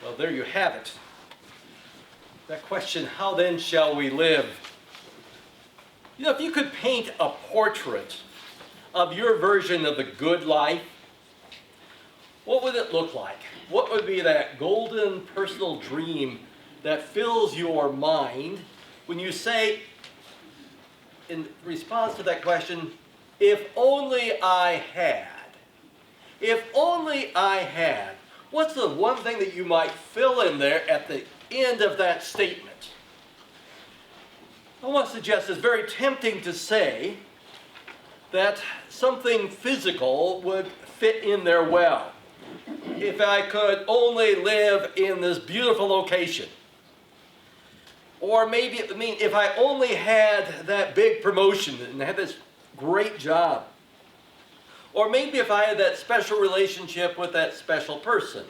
Well, there you have it. That question, how then shall we live? You know, if you could paint a portrait of your version of the good life, what would it look like? What would be that golden personal dream that fills your mind when you say, in response to that question, if only I had? If only I had. What's the one thing that you might fill in there at the end of that statement? I want to suggest it's very tempting to say that something physical would fit in there well. If I could only live in this beautiful location. Or maybe, if I only had that big promotion and had this great job. Or maybe if I had that special relationship with that special person.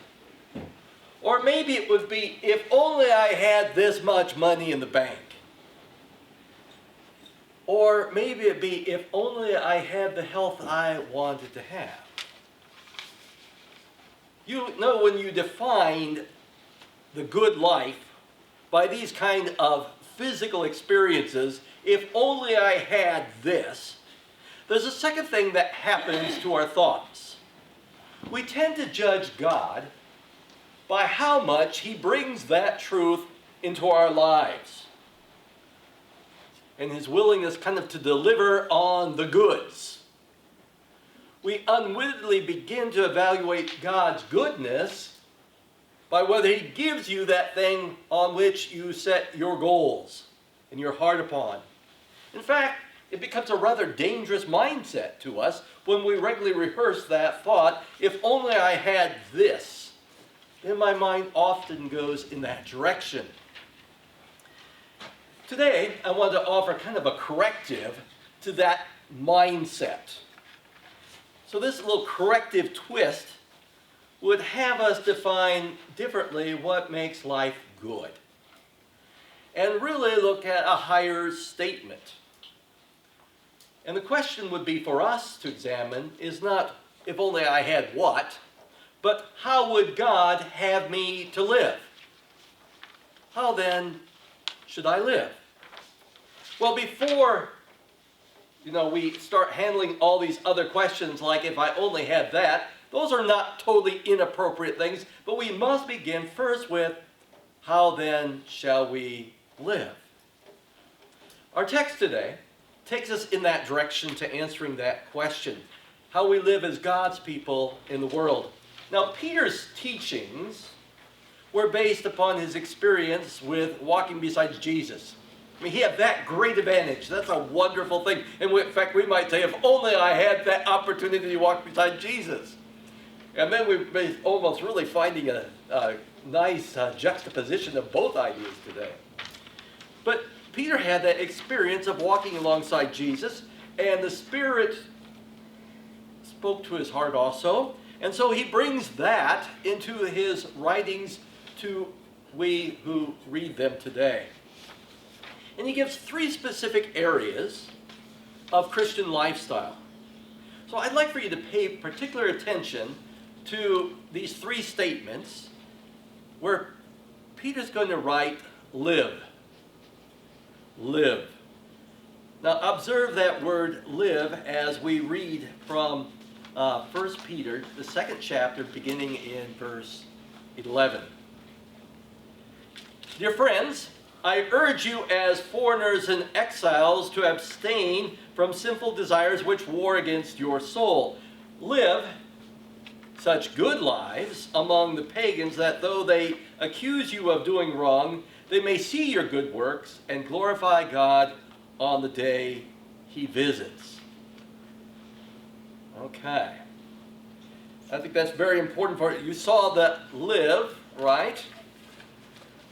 Or maybe it would be, if only I had this much money in the bank. Or maybe it'd be, if only I had the health I wanted to have. You know, when you define the good life by these kind of physical experiences, if only I had this, there's a second thing that happens to our thoughts. We tend to judge God by how much He brings that truth into our lives. And His willingness kind of to deliver on the goods. We unwittingly begin to evaluate God's goodness by whether He gives you that thing on which you set your goals and your heart upon. In fact, it becomes a rather dangerous mindset to us when we regularly rehearse that thought, if only I had this. Then my mind often goes in that direction. Today, I want to offer kind of a corrective to that mindset. So this little corrective twist would have us define differently what makes life good. And really look at a higher statement. And the question would be for us to examine is not, if only I had what, but how would God have me to live? How then should I live? Well, before we start handling all these other questions like if I only had that, those are not totally inappropriate things, but we must begin first with how then shall we live? Our text today takes us in that direction to answering that question, how we live as God's people in the world. Now, Peter's teachings were based upon his experience with walking beside Jesus. I mean, he had that great advantage. That's a wonderful thing. And in fact, we might say, if only I had that opportunity to walk beside Jesus. And then we've been almost really finding a nice juxtaposition of both ideas today. But Peter had that experience of walking alongside Jesus, and the Spirit spoke to his heart also. And so he brings that into his writings to we who read them today. And he gives 3 specific areas of Christian lifestyle. So I'd like for you to pay particular attention to these 3 statements where Peter's going to write, live. Live. Now observe that word live as we read from 1 Peter, the 2nd chapter, beginning in verse 11. Dear friends, I urge you as foreigners and exiles to abstain from sinful desires which war against your soul. Live such good lives among the pagans that though they accuse you of doing wrong, they may see your good works and glorify God on the day He visits. Okay. I think that's very important for you. You saw that live, right?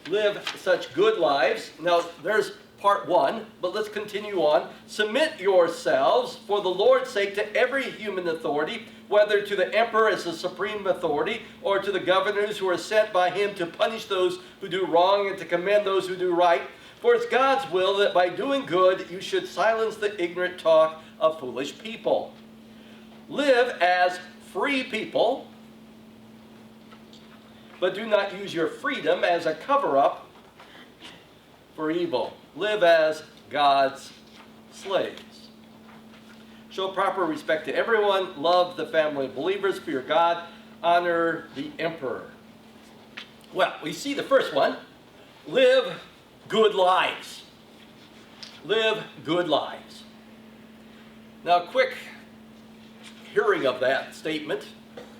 Live such good lives. Now, there's part 1, but let's continue on. Submit yourselves for the Lord's sake to every human authority, whether to the emperor as the supreme authority, or to the governors who are sent by him to punish those who do wrong and to commend those who do right. For it's God's will that by doing good you should silence the ignorant talk of foolish people. Live as free people but do not use your freedom as a cover-up for evil. Live as God's slaves. Show proper respect to everyone. Love the family of believers. Fear God. Honor the emperor. Well, we see the first one. Live good lives. Live good lives. Now, a quick hearing of that statement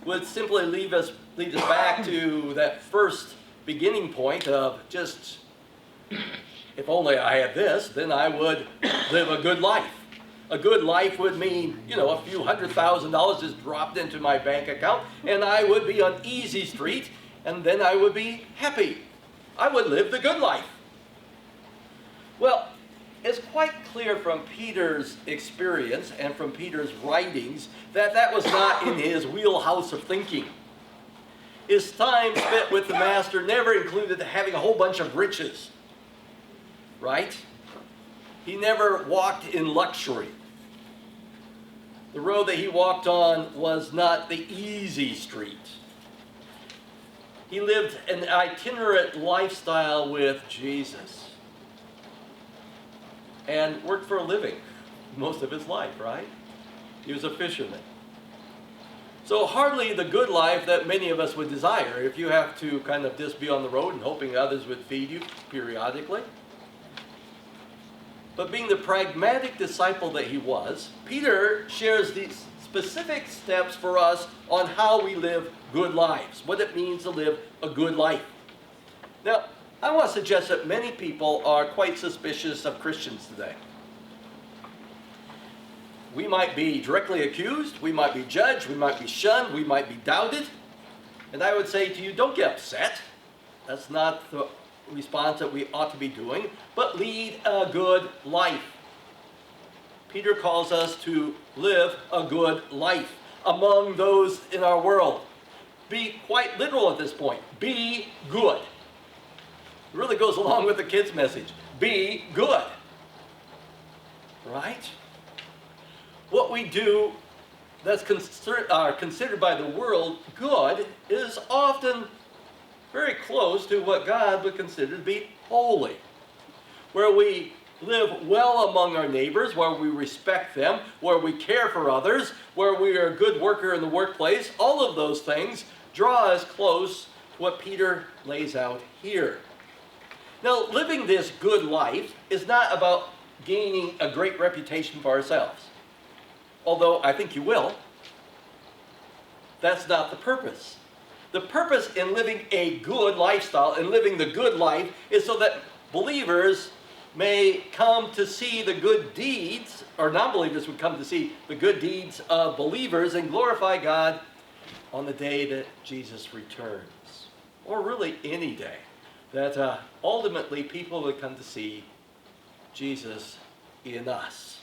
would simply lead us back to that first beginning point of just, if only I had this, then I would live a good life. A good life would mean, a few $100,000 just dropped into my bank account, and I would be on easy street, and then I would be happy. I would live the good life. Well, it's quite clear from Peter's experience and from Peter's writings that that was not in his wheelhouse of thinking. His time spent with the Master never included having a whole bunch of riches, right? He never walked in luxury. The road that he walked on was not the easy street. He lived an itinerant lifestyle with Jesus and worked for a living most of his life, right? He was a fisherman. So hardly the good life that many of us would desire if you have to kind of just be on the road and hoping others would feed you periodically. But being the pragmatic disciple that he was, Peter shares these specific steps for us on how we live good lives, what it means to live a good life. Now, I want to suggest that many people are quite suspicious of Christians today. We might be directly accused, we might be judged, we might be shunned, we might be doubted. And I would say to you, don't get upset. That's not the response that we ought to be doing, but lead a good life. Peter calls us to live a good life among those in our world. Be quite literal at this point. Be good. It really goes along with the kids' message. Be good. Right? What we do that's considered by the world good is often very close to what God would consider to be holy. Where we live well among our neighbors, where we respect them, where we care for others, where we are a good worker in the workplace, all of those things draw us close to what Peter lays out here. Now, living this good life is not about gaining a great reputation for ourselves. Although I think you will. That's not the purpose. The purpose in living a good lifestyle and living the good life is so that believers may come to see the good deeds, or non-believers would come to see the good deeds of believers and glorify God on the day that Jesus returns. Or really any day. That ultimately people would come to see Jesus in us.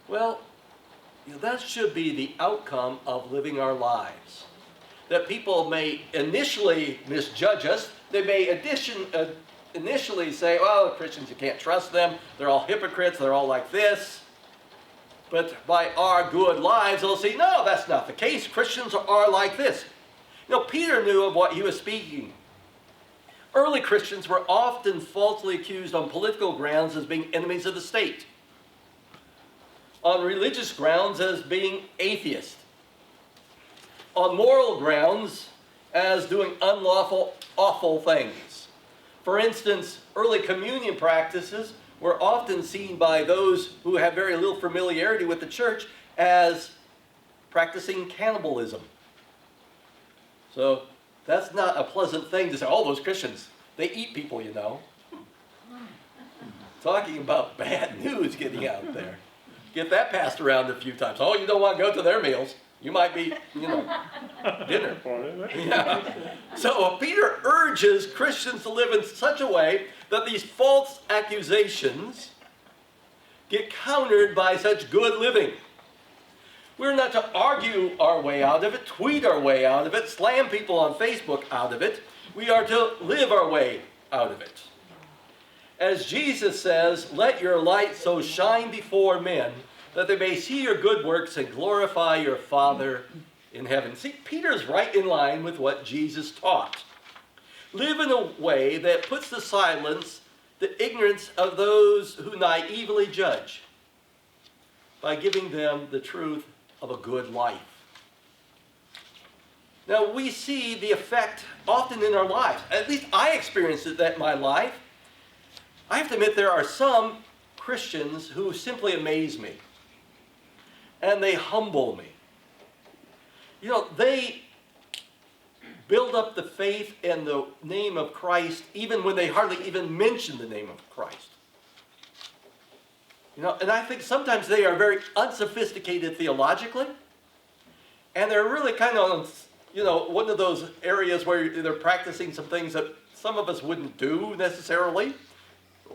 Well, that should be the outcome of living our lives. That people may initially misjudge us. They may initially say, oh, Christians, you can't trust them. They're all hypocrites. They're all like this. But by our good lives, they'll say, no, that's not the case. Christians are like this. Peter knew of what he was speaking. Early Christians were often falsely accused on political grounds as being enemies of the state. On religious grounds as being atheists. On moral grounds as doing unlawful, awful things. For instance, early communion practices were often seen by those who have very little familiarity with the church as practicing cannibalism. So that's not a pleasant thing to say, oh, those Christians, they eat people, Talking about bad news getting out there. Get that passed around a few times. Oh, you don't want to go to their meals. You might be, dinner. Yeah. So Peter urges Christians to live in such a way that these false accusations get countered by such good living. We're not to argue our way out of it, tweet our way out of it, slam people on Facebook out of it. We are to live our way out of it. As Jesus says, let your light so shine before men that they may see your good works and glorify your Father in heaven. See, Peter's right in line with what Jesus taught. Live in a way that puts to silence the ignorance of those who naively judge by giving them the truth of a good life. Now, we see the effect often in our lives. At least I experienced it in my life. I have to admit there are some Christians who simply amaze me. And they humble me. You know, they build up the faith in the name of Christ even when they hardly even mention the name of Christ. You know, and I think sometimes they are very unsophisticated theologically. And they're really kind of, you know, one of those areas where they're practicing some things that some of us wouldn't do necessarily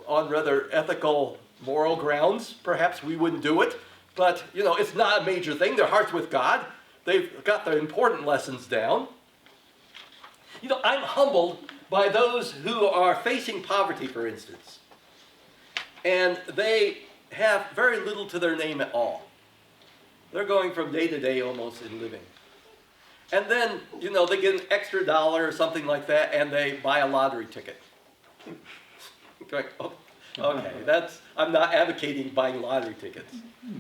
on rather ethical, moral grounds. Perhaps we wouldn't do it. But, you know, it's not a major thing. Their heart's with God. They've got the important lessons down. You know, I'm humbled by those who are facing poverty, for instance. And they have very little to their name at all. They're going from day to day almost in living. And then, you know, they get an extra $1 or something like that, and they buy a lottery ticket. Okay, I'm not advocating buying lottery tickets.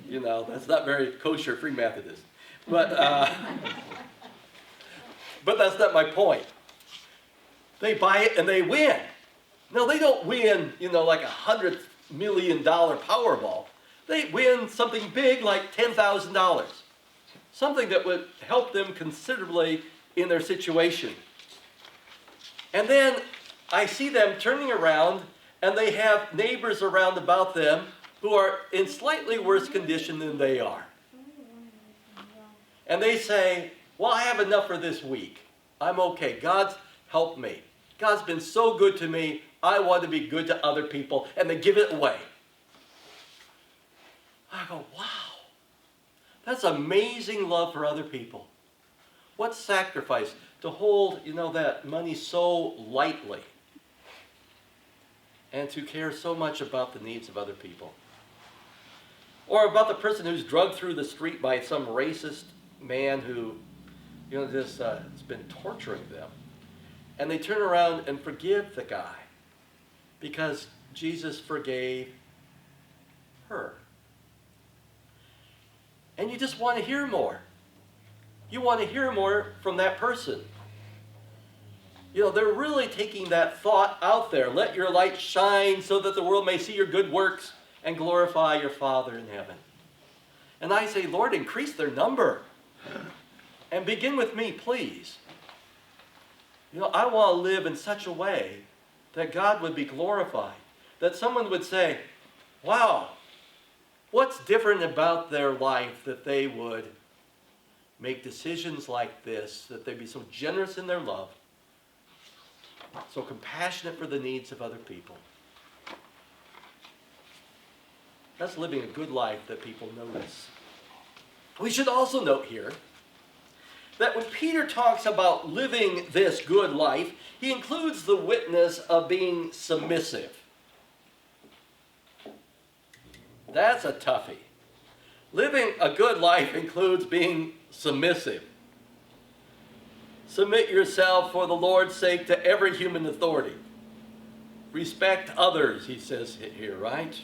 You know, that's not very kosher Free Methodist. But that's not my point. They buy it and they win. No, they don't win, you know, like $100 million Powerball. They win something big like $10,000. Something that would help them considerably in their situation. And then I see them turning around and they have neighbors around about them who are in slightly worse condition than they are. And they say, well, I have enough for this week. I'm okay. God's helped me. God's been so good to me. I want to be good to other people. And they give it away. I go, wow. That's amazing love for other people. What sacrifice to hold, you know, that money so lightly. And to care so much about the needs of other people. Or about the person who's drugged through the street by some racist man who, you know, just has been torturing them. And they turn around and forgive the guy because Jesus forgave her. And you just want to hear more. You want to hear more from that person. You know, they're really taking that thought out there. Let your light shine so that the world may see your good works and glorify your Father in heaven. And I say, Lord, increase their number. And begin with me, please. You know, I want to live in such a way that God would be glorified. That someone would say, wow, what's different about their life that they would make decisions like this, that they'd be so generous in their love, so compassionate for the needs of other people. That's living a good life that people notice. We should also note here that when Peter talks about living this good life, he includes the witness of being submissive. That's a toughie. Living a good life includes being submissive. Submit yourself for the Lord's sake to every human authority. Respect others, he says here, right?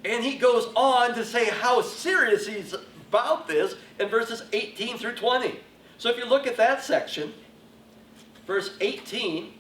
And he goes on to say how serious he's about this in verses 18 through 20. So if you look at that section, verse 18,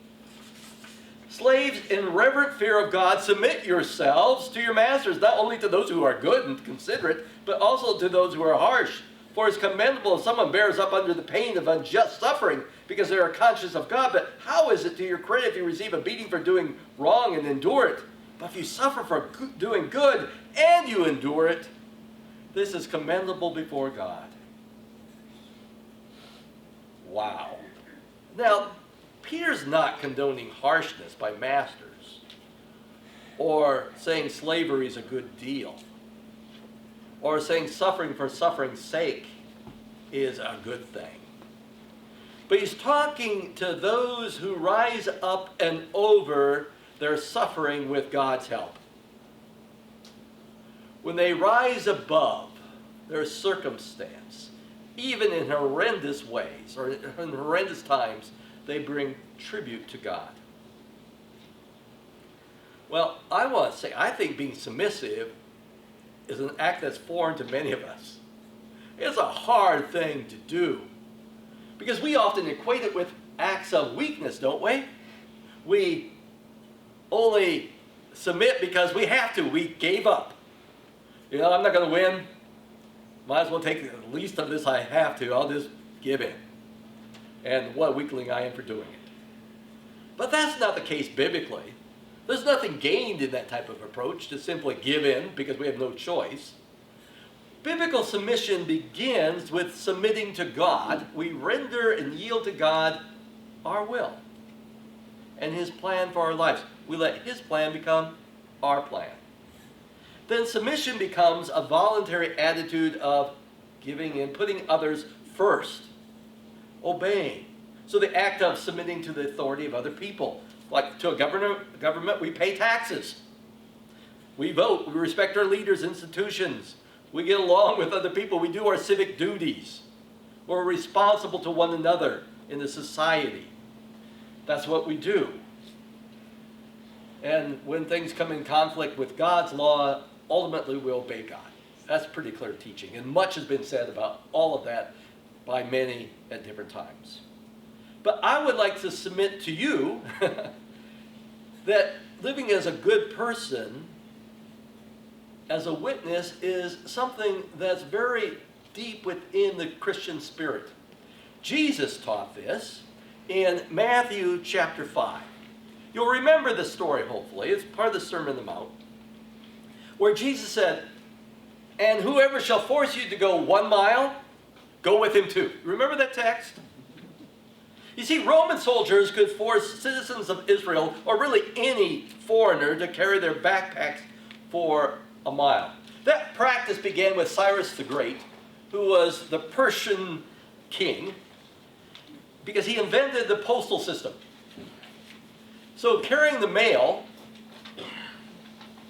slaves, in reverent fear of God, submit yourselves to your masters, not only to those who are good and considerate, but also to those who are harsh. For it's commendable if someone bears up under the pain of unjust suffering because they are conscious of God. But how is it to your credit if you receive a beating for doing wrong and endure it? But if you suffer for doing good and you endure it, this is commendable before God. Wow. Now, Peter's not condoning harshness by masters or saying slavery is a good deal or saying suffering for suffering's sake is a good thing. But he's talking to those who rise up and over their suffering with God's help. When they rise above their circumstance even in horrendous ways or in horrendous times, they bring tribute to God. Well, I want to say, I think being submissive is an act that's foreign to many of us. It's a hard thing to do because we often equate it with acts of weakness, don't we? We only submit because we have to. We gave up. You know, I'm not going to win. Might as well take the least of this I have to. I'll just give in. And what a weakling I am for doing it. But that's not the case biblically. There's nothing gained in that type of approach to simply give in because we have no choice. Biblical submission begins with submitting to God. We render and yield to God our will and His plan for our lives. We let His plan become our plan. Then submission becomes a voluntary attitude of giving in, putting others first, obeying. So the act of submitting to the authority of other people. Like to a government, we pay taxes. We vote. We respect our leaders, institutions. We get along with other people. We do our civic duties. We're responsible to one another in the society. That's what we do. And when things come in conflict with God's law, ultimately we obey God. That's pretty clear teaching. And much has been said about all of that by many at different times. But I would like to submit to you that living as a good person, as a witness, is something that's very deep within the Christian spirit. Jesus taught this in Matthew chapter 5. You'll remember the story, hopefully. It's part of the Sermon on the Mount, where Jesus said, "And whoever shall force you to go 1 mile, go with him 2." Remember that text? You see, Roman soldiers could force citizens of Israel, or really any foreigner, to carry their backpacks for 1 mile. That practice began with Cyrus the Great, who was the Persian king, because he invented the postal system. So carrying the mail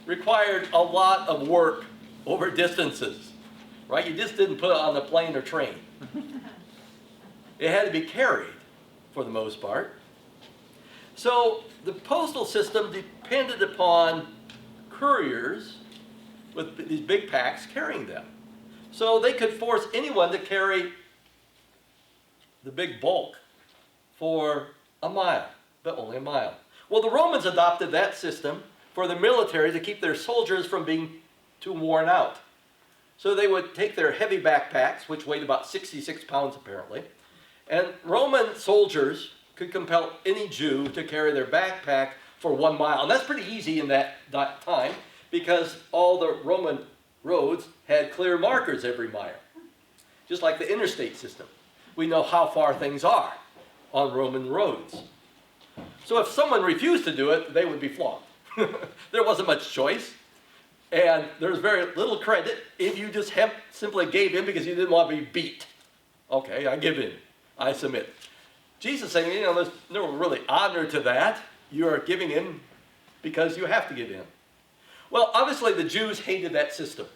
required a lot of work over distances, right? You just didn't put it on a plane or train. It had to be carried for the most part. So the postal system depended upon couriers with these big packs carrying them. So they could force anyone to carry the big bulk for 1 mile, but only 1 mile. Well, the Romans adopted that system for the military to keep their soldiers from being too worn out. So they would take their heavy backpacks, which weighed about 66 pounds apparently, and Roman soldiers could compel any Jew to carry their backpack for 1 mile. And that's pretty easy in that time because all the Roman roads had clear markers every mile, just like the interstate system. We know how far things are on Roman roads. So if someone refused to do it, they would be flogged. There wasn't much choice. And there's very little credit if you just simply gave in because you didn't want to be beat. Okay, I give in. I submit. Jesus saying, you know, there's no really honor to that. You are giving in because you have to give in. Well, obviously the Jews hated that system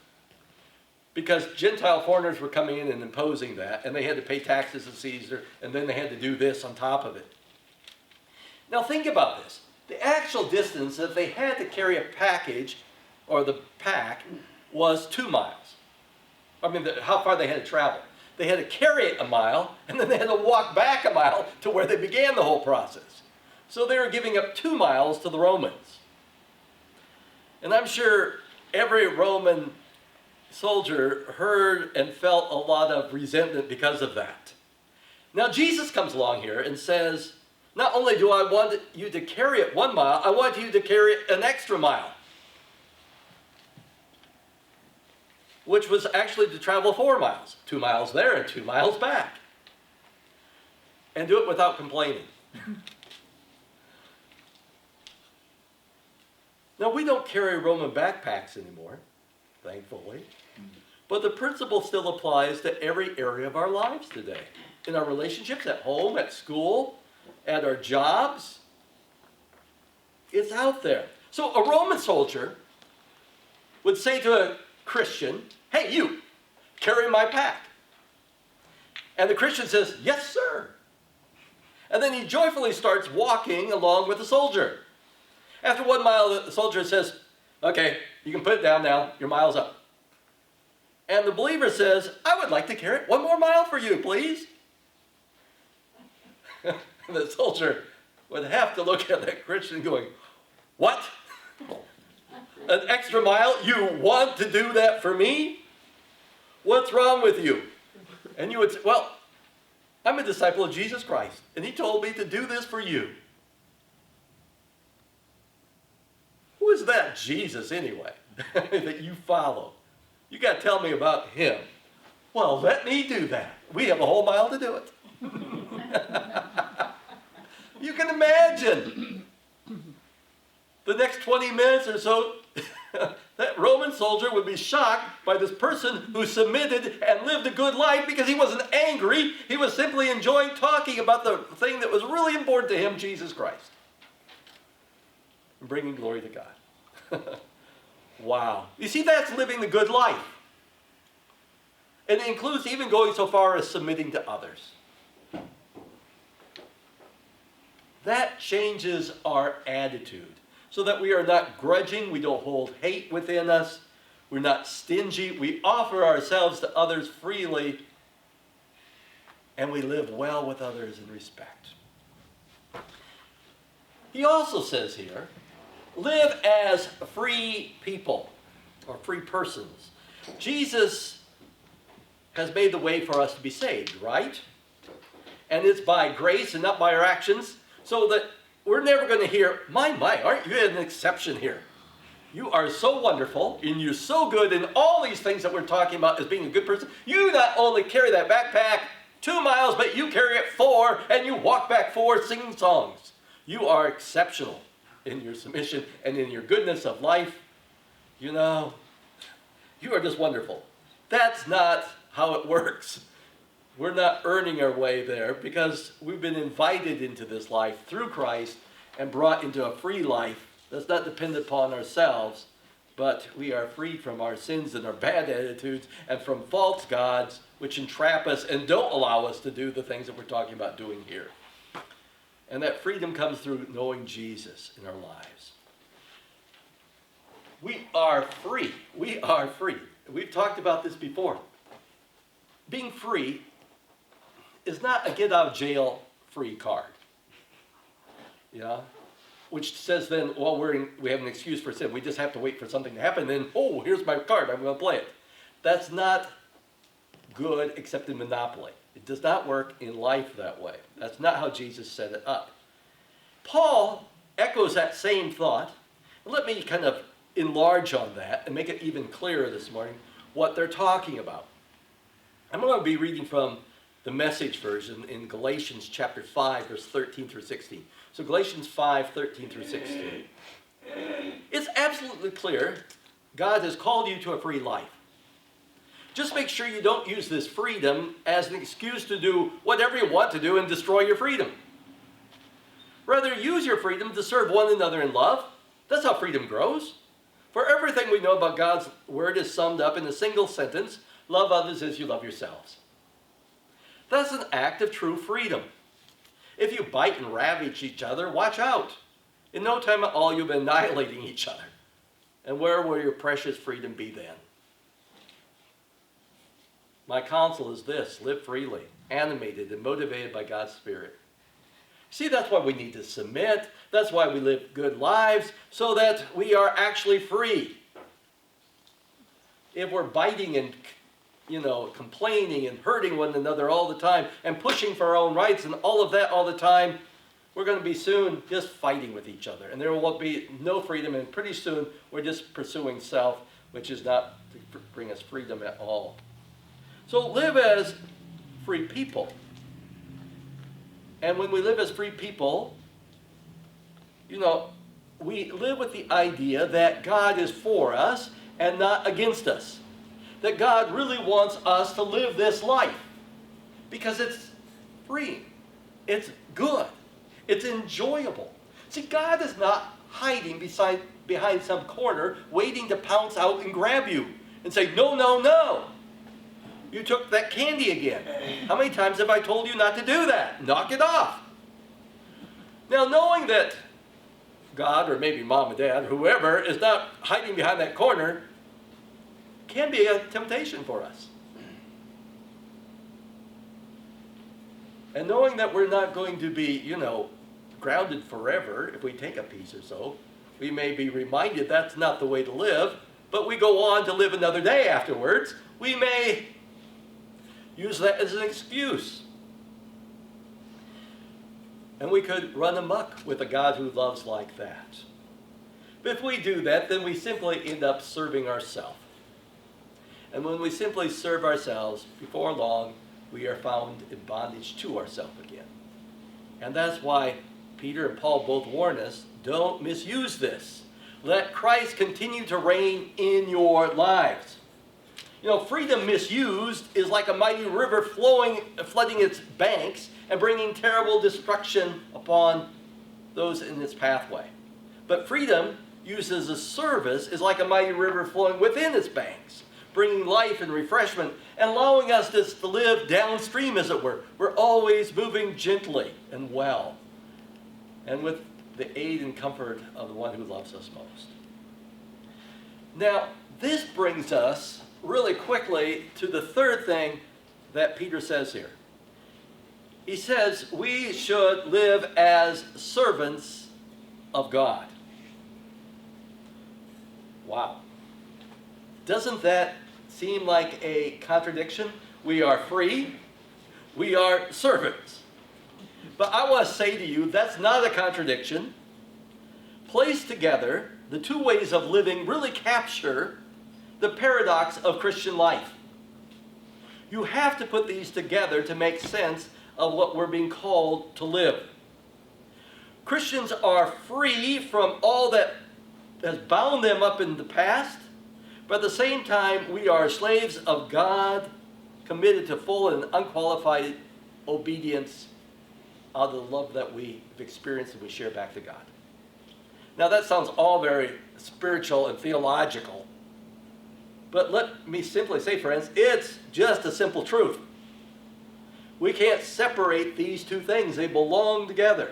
because Gentile foreigners were coming in and imposing that, and they had to pay taxes to Caesar, and then they had to do this on top of it. Now think about this. The actual distance that they had to carry a package, or the pack, was 2 miles. I mean, how far they had to travel. They had to carry it 1 mile, and then they had to walk back 1 mile to where they began the whole process. So they were giving up 2 miles to the Romans. And I'm sure every Roman soldier heard and felt a lot of resentment because of that. Now Jesus comes along here and says, not only do I want you to carry it 1 mile, I want you to carry it an extra mile, which was actually to travel 4 miles, 2 miles there and 2 miles back, and do it without complaining. Now, we don't carry Roman backpacks anymore, thankfully, but the principle still applies to every area of our lives today. In our relationships, at home, at school, at our jobs, it's out there. So a Roman soldier would say to a Christian, "Hey, you, carry my pack." And the Christian says, yes, sir. And then he joyfully starts walking along with the soldier. After 1 mile, the soldier says, okay, you can put it down now. Your mile's up. And the believer says, I would like to carry it 1 more mile for you, please. The soldier would have to look at that Christian going, what? An extra mile? You want to do that for me? What's wrong with you? And you would say, well, I'm a disciple of Jesus Christ, and he told me to do this for you. Who is that Jesus anyway that you follow? You got to tell me about him. Well, let me do that. We have a whole mile to do it. You can imagine the next 20 minutes or so, that Roman soldier would be shocked by this person who submitted and lived a good life because he wasn't angry. He was simply enjoying talking about the thing that was really important to him, Jesus Christ. And bringing glory to God. Wow. You see, that's living the good life. And it includes even going so far as submitting to others. That changes our attitude so that we are not grudging, we don't hold hate within us, we're not stingy, we offer ourselves to others freely, and we live well with others in respect. He also says here, live as free people or free persons. Jesus has made the way for us to be saved, right? And it's by grace and not by our actions, so that we're never going to hear, my, aren't you an exception here? You are so wonderful, and you're so good in all these things that we're talking about as being a good person. You not only carry that backpack 2 miles, but you carry it 4, and you walk back 4 singing songs. You are exceptional in your submission and in your goodness of life. You know, you are just wonderful. That's not how it works. We're not earning our way there because we've been invited into this life through Christ and brought into a free life that's not dependent upon ourselves, but we are free from our sins and our bad attitudes and from false gods which entrap us and don't allow us to do the things that we're talking about doing here. And that freedom comes through knowing Jesus in our lives. We are free. We are free. We've talked about this before. Being free is not a get-out-of-jail free card. Yeah? Which says then, well, we have an excuse for sin. We just have to wait for something to happen. Then, oh, here's my card. I'm going to play it. That's not good except in Monopoly. It does not work in life that way. That's not how Jesus set it up. Paul echoes that same thought. Let me kind of enlarge on that and make it even clearer this morning what they're talking about. I'm going to be reading from the Message version in Galatians chapter 5, verse 13 through 16. So Galatians 5, 13 through 16. It's absolutely clear God has called you to a free life. Just make sure you don't use this freedom as an excuse to do whatever you want to do and destroy your freedom. Rather, use your freedom to serve one another in love. That's how freedom grows. For everything we know about God's word is summed up in a single sentence: love others as you love yourselves. That's an act of true freedom. If you bite and ravage each other, watch out. In no time at all, you'll be annihilating each other. And where will your precious freedom be then? My counsel is this: live freely, animated and motivated by God's Spirit. See, that's why we need to submit. That's why we live good lives, so that we are actually free. If we're biting and complaining and hurting one another all the time and pushing for our own rights and all of that all the time, we're going to be soon just fighting with each other. And there will be no freedom, and pretty soon we're just pursuing self, which is not to bring us freedom at all. So live as free people. And when we live as free people, we live with the idea that God is for us and not against us. That God really wants us to live this life because it's free, it's good, it's enjoyable. See, God is not hiding behind some corner waiting to pounce out and grab you and say, no, no, no. You took that candy again. How many times have I told you not to do that? Knock it off. Now, knowing that God, or maybe mom and dad, whoever, is not hiding behind that corner, can be a temptation for us. And knowing that we're not going to be, grounded forever if we take a piece or so, we may be reminded that's not the way to live, but we go on to live another day afterwards. We may use that as an excuse. And we could run amok with a God who loves like that. But if we do that, then we simply end up serving ourselves. And when we simply serve ourselves, before long, we are found in bondage to ourselves again. And that's why Peter and Paul both warn us, don't misuse this. Let Christ continue to reign in your lives. Freedom misused is like a mighty river flooding its banks and bringing terrible destruction upon those in its pathway. But freedom used as a service is like a mighty river flowing within its banks, bringing life and refreshment and allowing us to live downstream, as it were. We're always moving gently and well, and with the aid and comfort of the one who loves us most. Now, this brings us really quickly to the third thing that Peter says here. He says we should live as servants of God. Wow. Doesn't that seem like a contradiction? We are free, we are servants. But I want to say to you, that's not a contradiction. Placed together, the two ways of living really capture the paradox of Christian life. You have to put these together to make sense of what we're being called to live. Christians are free from all that has bound them up in the past, but at the same time, we are slaves of God, committed to full and unqualified obedience out of the love that we've experienced and we share back to God. Now that sounds all very spiritual and theological, but let me simply say, friends, it's just a simple truth. We can't separate these two things. They belong together.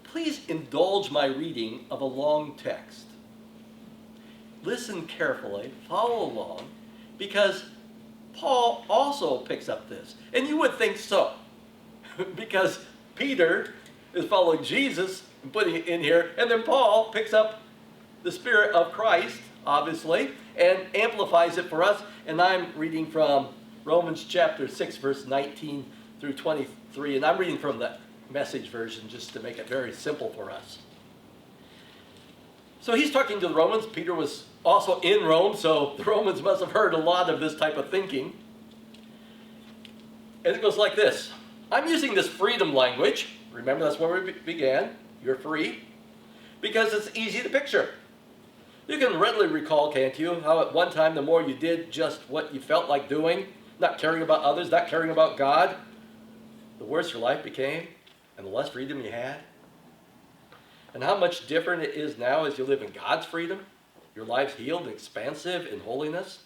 Please indulge my reading of a long text. Listen carefully, follow along, because Paul also picks up this. And you would think so, because Peter is following Jesus and putting it in here, and then Paul picks up the Spirit of Christ, obviously, and amplifies it for us. And I'm reading from Romans chapter 6, verse 19 through 23, and I'm reading from the Message version just to make it very simple for us. So he's talking to the Romans. Peter was also in Rome, so the Romans must have heard a lot of this type of thinking. And it goes like this. I'm using this freedom language. Remember, that's where we began. You're free. Because it's easy to picture. You can readily recall, can't you, how at one time the more you did just what you felt like doing, not caring about others, not caring about God, the worse your life became and the less freedom you had. And how much different it is now as you live in God's freedom. Your life's healed and expansive in holiness.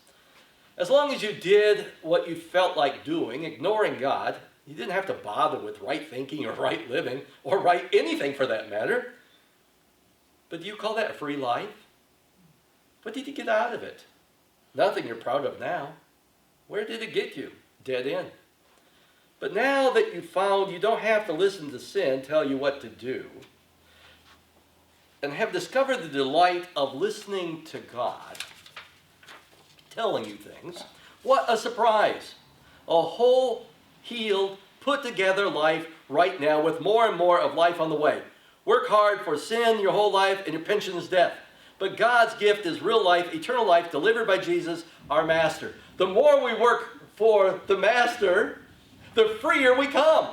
As long as you did what you felt like doing, ignoring God, you didn't have to bother with right thinking or right living or right anything for that matter. But do you call that a free life? What did you get out of it? Nothing you're proud of now. Where did it get you? Dead end. But now that you've found you don't have to listen to sin tell you what to do, and have discovered the delight of listening to God telling you things, what a surprise. A whole, healed, put together life right now with more and more of life on the way. Work hard for sin your whole life and your pension is death. But God's gift is real life, eternal life, delivered by Jesus, our Master. The more we work for the Master, the freer we come.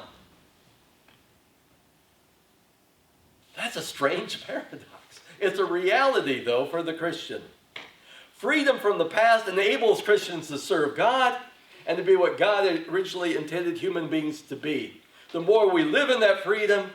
That's a strange paradox. It's a reality, though, for the Christian. Freedom from the past enables Christians to serve God and to be what God originally intended human beings to be. The more we live in that freedom,